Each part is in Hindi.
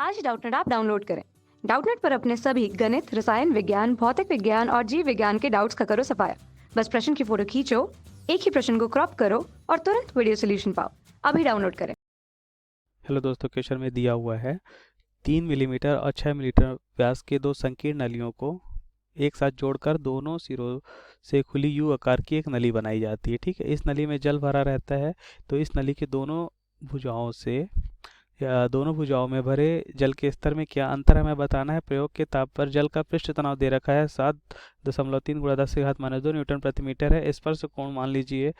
आज डाउटनेट ऐप डाउनलोड करें। डाउटनेट पर अपने सभी गणित, रसायन विज्ञान, भौतिक विज्ञान और जीव विज्ञान के डाउट्स का करो सफाया। बस प्रश्न की फोटो खींचो, एक ही प्रश्न को क्रॉप करो और तुरंत वीडियो सोल्यूशन पाओ। अभी डाउनलोड करें। हेलो दोस्तों, क्वेश्चन में दिया हुआ है 3 मिलीमीटर और 6 मिलीमीटर व्यास के दो संकीर्ण नलियों को एक साथ जोड़कर दोनों सिरों से खुली यू आकार की एक नली बनाई जाती है। ठीक है, इस नली में जल भरा रहता है। तो इस नली के दोनों भुजाओं से या दोनों भुजाओं में भरे जल के स्तर में क्या अंतर हमें बताना है। प्रयोग के ताप पर जल का पृष्ठ तनाव दे रखा है 7.3 गुणा 10⁻² न्यूटन प्रति मीटर है। स्पर्श कोण मान लीजिए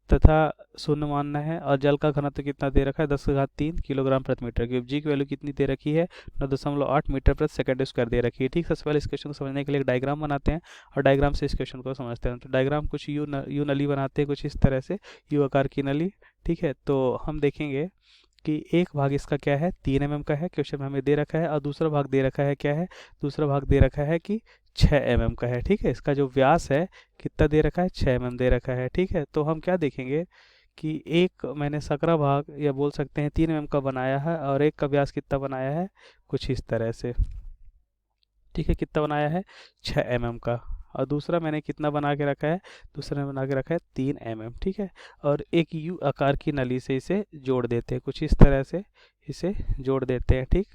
तथा शून्य मानना है और जल का घनत्व कितना दे रखा है 10⁻³ किलोग्राम प्रति मीटर क्यूब। जी की वैल्यू कितनी दे रखी है 9.8 मीटर प्रति सेकंड स्क्वायर दे रखी है। ठीक, सबसे पहले इस क्वेश्चन को समझने के लिए एक डायग्राम बनाते हैं और डायग्राम से इस क्वेश्चन को समझते हैं। तो डायग्राम कुछ यू नली बनाते हैं, कुछ इस तरह से यू आकार की नली। ठीक है, तो हम देखेंगे कि एक भाग इसका क्या है 3 mm का है, क्वेश्चन में हमें दे रखा है, और दूसरा भाग दे रखा है क्या है, दूसरा भाग दे रखा है कि 6 mm का है। ठीक है, इसका जो व्यास है कितना दे रखा है 6 mm दे रखा है। ठीक है, तो हम क्या देखेंगे कि एक मैंने सकरा भाग या बोल सकते हैं 3 mm का बनाया है और एक का व्यास कितना बनाया है कुछ इस तरह से। ठीक है, कितना बनाया है 6 mm का, और दूसरा मैंने कितना बना के रखा है, दूसरा ने बना के रखा है 3 mm। ठीक है, और एक यू आकार की नली से इसे जोड़ देते हैं, कुछ इस तरह से इसे जोड़ देते हैं। ठीक,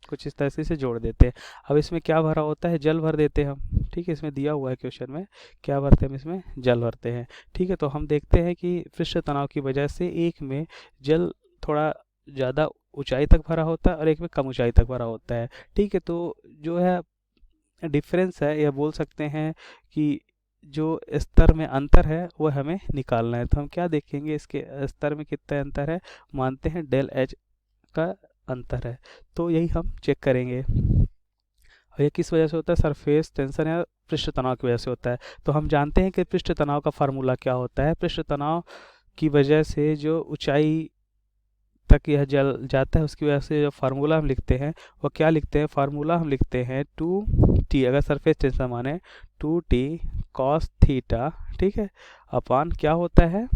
कुछ इस तरह से इसे जोड़ देते हैं। अब इसमें क्या भरा होता है, जल भर देते हैं हम। ठीक है, इसमें दिया हुआ है क्वेश्चन में क्या भरते हैं, हम इसमें जल भरते हैं। ठीक है, तो हम देखते हैं कि पृष्ठ तनाव की वजह से एक में जल थोड़ा ज़्यादा ऊंचाई तक भरा होता है और एक में कम ऊंचाई तक भरा होता है। ठीक है, तो जो है डिफरेंस है या बोल सकते हैं कि जो स्तर में अंतर है वो हमें निकालना है। तो हम क्या देखेंगे, इसके स्तर में कितना अंतर है, मानते हैं डेल एच का अंतर है, तो यही हम चेक करेंगे। और ये किस वजह से होता है, सरफेस टेंशन या पृष्ठ तनाव की वजह से होता है। तो हम जानते हैं कि पृष्ठ तनाव का फार्मूला क्या होता है। पृष्ठ तनाव की वजह से जो ऊंचाई तक यह जल जाता है उसकी वजह से जो फार्मूला हम लिखते हैं वो क्या लिखते हैं, फार्मूला हम लिखते हैं 2t, अगर सरफेस टेंशन माने 2t cos थीटा। ठीक है, अपान क्या होता है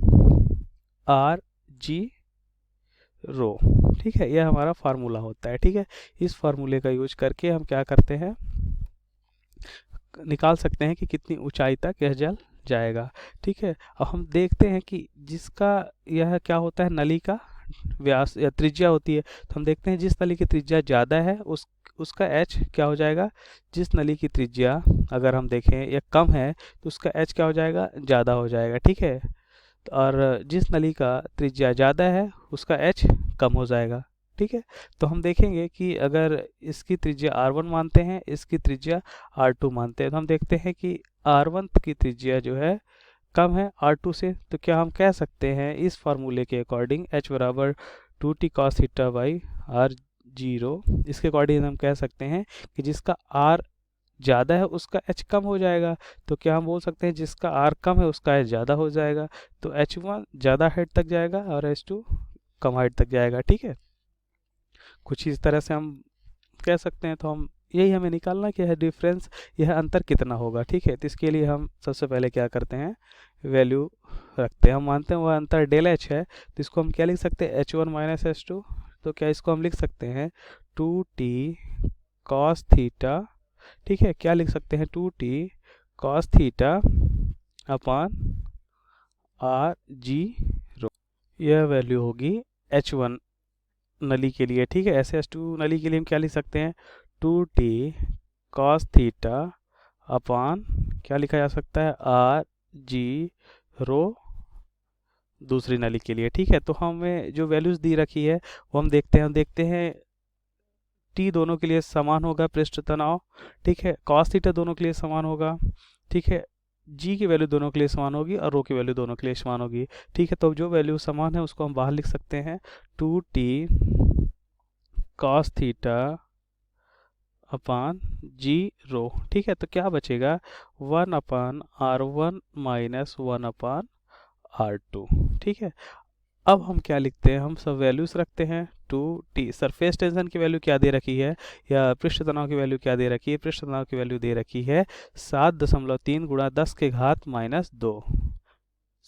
आर जी रो। ठीक है, यह हमारा फार्मूला होता है। ठीक है, इस फार्मूले का यूज करके हम क्या करते हैं, निकाल सकते हैं कि कितनी ऊंचाई तक यह जल जाएगा। ठीक है, अब हम देखते हैं कि जिसका यह क्या होता है नली का व्यास या त्रिज्या होती है, तो हम देखते हैं जिस नली की त्रिज्या ज़्यादा है उसका h क्या हो जाएगा, जिस नली की त्रिज्या अगर हम देखें या कम है तो उसका h क्या हो जाएगा, ज़्यादा हो जाएगा। ठीक है, और जिस नली का त्रिज्या ज़्यादा है उसका h कम हो जाएगा। ठीक है, तो हम देखेंगे कि अगर इसकी त्रिज्या r1 मानते हैं, इसकी त्रिज्या r2 मानते हैं, तो हम देखते हैं कि r1 की त्रिज्या जो है कम है R2 से। तो क्या हम कह सकते हैं इस फार्मूले के अकॉर्डिंग h बराबर 2t cos theta by r0, इसके अकॉर्डिंग हम कह सकते हैं कि जिसका r ज़्यादा है उसका h कम हो जाएगा। तो क्या हम बोल सकते हैं जिसका r कम है उसका h ज़्यादा हो जाएगा। तो h1 ज़्यादा हाइट तक जाएगा और h2 कम हाइट तक जाएगा। ठीक है, कुछ इस तरह से हम कह सकते हैं। तो हम यही हमें निकालना है कि यह डिफरेंस, यह अंतर कितना होगा। ठीक है, तो इसके लिए हम सबसे पहले क्या करते हैं, वैल्यू रखते हैं। हम मानते हैं वह अंतर डेल एच है, तो इसको हम क्या लिख सकते हैं h1 माइनस h2। तो क्या इसको हम लिख सकते हैं 2t cos थीटा। ठीक है, क्या लिख सकते हैं 2t cos theta upon r g rho, यह वैल्यू होगी h1 नली के लिए। ठीक है, ऐसे h2 नली के लिए हम क्या लिख सकते हैं 2t cos थीटा अपान क्या लिखा जा सकता है आर जी रो दूसरी नली के लिए। ठीक है, तो हमें जो वैल्यूज दी रखी है वो हम देखते हैं t दोनों के लिए समान होगा पृष्ठ तनाव। ठीक है, cos थीटा दोनों के लिए समान होगा। ठीक है, g की वैल्यू दोनों के लिए समान होगी और रो की वैल्यू दोनों के लिए समान होगी। ठीक है, तो जो वैल्यू समान है उसको हम बाहर लिख सकते हैं 2t cos थीटा अपान जी रो। ठीक है, तो क्या बचेगा 1 अपान r1 माइनस 1 अपान r2। ठीक है, अब हम क्या लिखते हैं, हम सब वैल्यूज रखते हैं 2t, सरफेस टेंशन की वैल्यू क्या दे रखी है या पृष्ठ तनाव की वैल्यू क्या दे रखी है, पृष्ठ तनाव की वैल्यू दे रखी है 7.3 गुणा 10 के घात माइनस 2,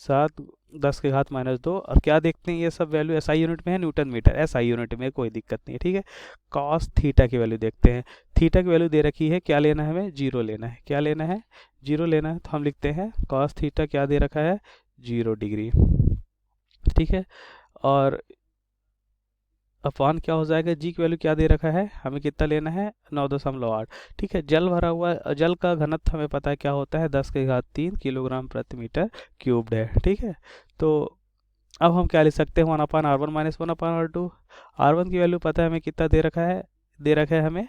7 10 के घात -2। और क्या देखते हैं, ये सब वैल्यू एसआई यूनिट में है, न्यूटन मीटर एसआई यूनिट में, कोई दिक्कत नहीं है, ठीक है। कॉस थीटा की वैल्यू देखते हैं। थीटा की वैल्यू दे रखी है, क्या लेना है हमें, 0 लेना है। क्या लेना है, 0 लेना है। तो हम लिखते हैं कॉस थीटा क्या दे रखा है, 0 डिग्री, ठीक है। और अपॉन क्या हो जाएगा, जी की वैल्यू क्या दे रखा है, हमें कितना लेना है, 9.8, ठीक है। जल भरा हुआ, जल का घनत्व हमें पता है क्या होता है, 10 के घात 3 किलोग्राम प्रति मीटर क्यूब्ड है, ठीक है। तो अब हम क्या लिख सकते हैं, 1/r1 - 1/r2। r1 की वैल्यू पता है हमें कितना दे रखा है, हमें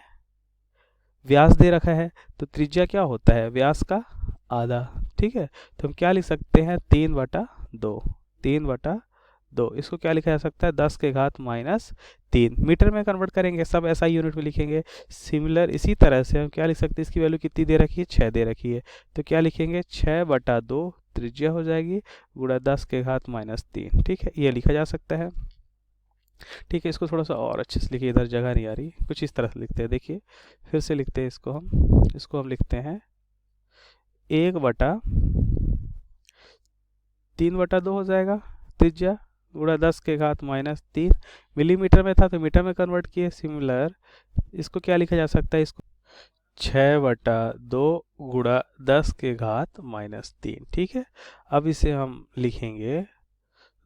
व्यास दे रखा है। तो त्रिज्या क्या होता है, व्यास का आधा, ठीक है। तो हम क्या लिख सकते हैं, 3/2, 3/2। इसको क्या लिखा जा सकता है, 10 के घात -3। मीटर में कन्वर्ट करेंगे, सब ऐसा यूनिट में लिखेंगे। सिमिलर इसी तरह से हम क्या लिख सकते हैं, इसकी वैल्यू कितनी दे रखी है, 6 दे रखी है। तो क्या लिखेंगे, 6/2 त्रिज्या हो जाएगी, गुणा 10 के घात -3, ठीक है। ये लिखा जा सकता है, ठीक है। इसको थोड़ा सा और अच्छे से लिखिए, इधर जगह नहीं आ रही, कुछ इस तरह से लिखते हैं, देखिए फिर से लिखते हैं इसको हम लिखते हैं 1/3/2 हो जाएगा त्रिज्या, गुणा 10 के घात -3। मिलीमीटर में था तो मीटर में कन्वर्ट किए। सिमिलर इसको क्या लिखा जा सकता है, इसको 6/2 गुणा 10 के घात -3, ठीक है। अब इसे हम लिखेंगे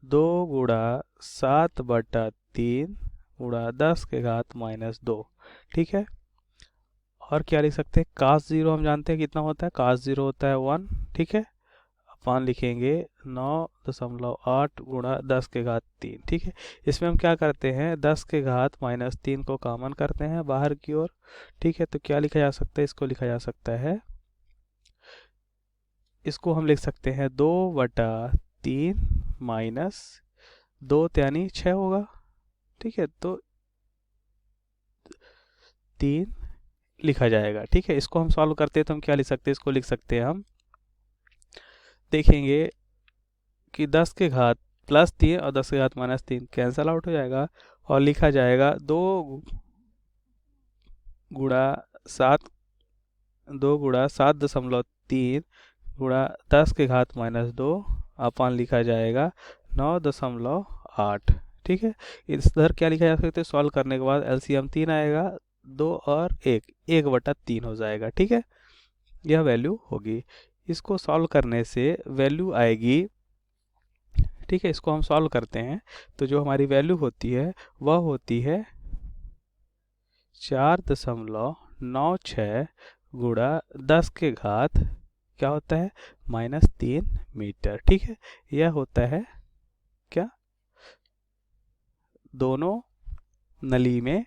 2 गुणा 7/3 गुणा 10 के घात -2, ठीक है। और क्या लिख सकते हैं, cos 0 हम जानते हैं कितना होता है, cos 0 होता है 1, ठीक है। अपन लिखेंगे 9.8 गुणा 10 के घात 3, ठीक है। इसमें हम क्या करते हैं, 10 के घात -3 को कॉमन करते हैं बाहर की ओर, ठीक है। तो क्या लिखा जा सकता है, इसको लिखा जा सकता है, इसको हम लिख सकते हैं 2/3 माइनस 2 यानी 6 होगा, ठीक है। तो 3 लिखा जाएगा, ठीक है। इसको हम सॉल्व करते हैं तो हम क्या लिख सकते हैं, इसको लिख सकते हैं हम, देखेंगे कि 10 के घात +3 और 10 के घात -3 कैंसल आउट हो जाएगा, और लिखा जाएगा 2 गुणा 7.3 गुणा 10 के घात -2 अपन लिखा जाएगा 9.8, ठीक है। इधर क्या लिखा जा सकता है, सॉल्व करने के बाद एलसीएम 3 आएगा, 2 और 1/3 हो जाएगा, ठीक है। यह वैल्यू होगी। इसको सॉल्व करने से वैल्यू आएगी, ठीक है। इसको हम सॉल्व करते हैं तो जो हमारी वैल्यू होती है वह होती है 4.96 गुणा 10 के घात क्या होता है, -3 मीटर, ठीक है। यह होता है क्या, दोनों नली में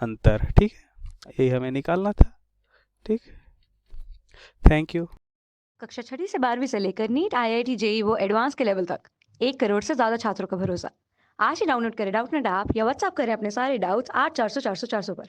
अंतर, ठीक है। यही हमें निकालना था, ठीक। Thank you. कक्षा 6ठी से 12वीं से लेकर नीट, आईआईटी, जेई वो एडवांस के लेवल तक 1 करोड़ से ज़्यादा छात्रों का भरोसा। आज ही डाउनलोड करें डाउटनेट ऐप या व्हाट्सएप करें अपने सारे डाउट्स 8400 400 400 पर।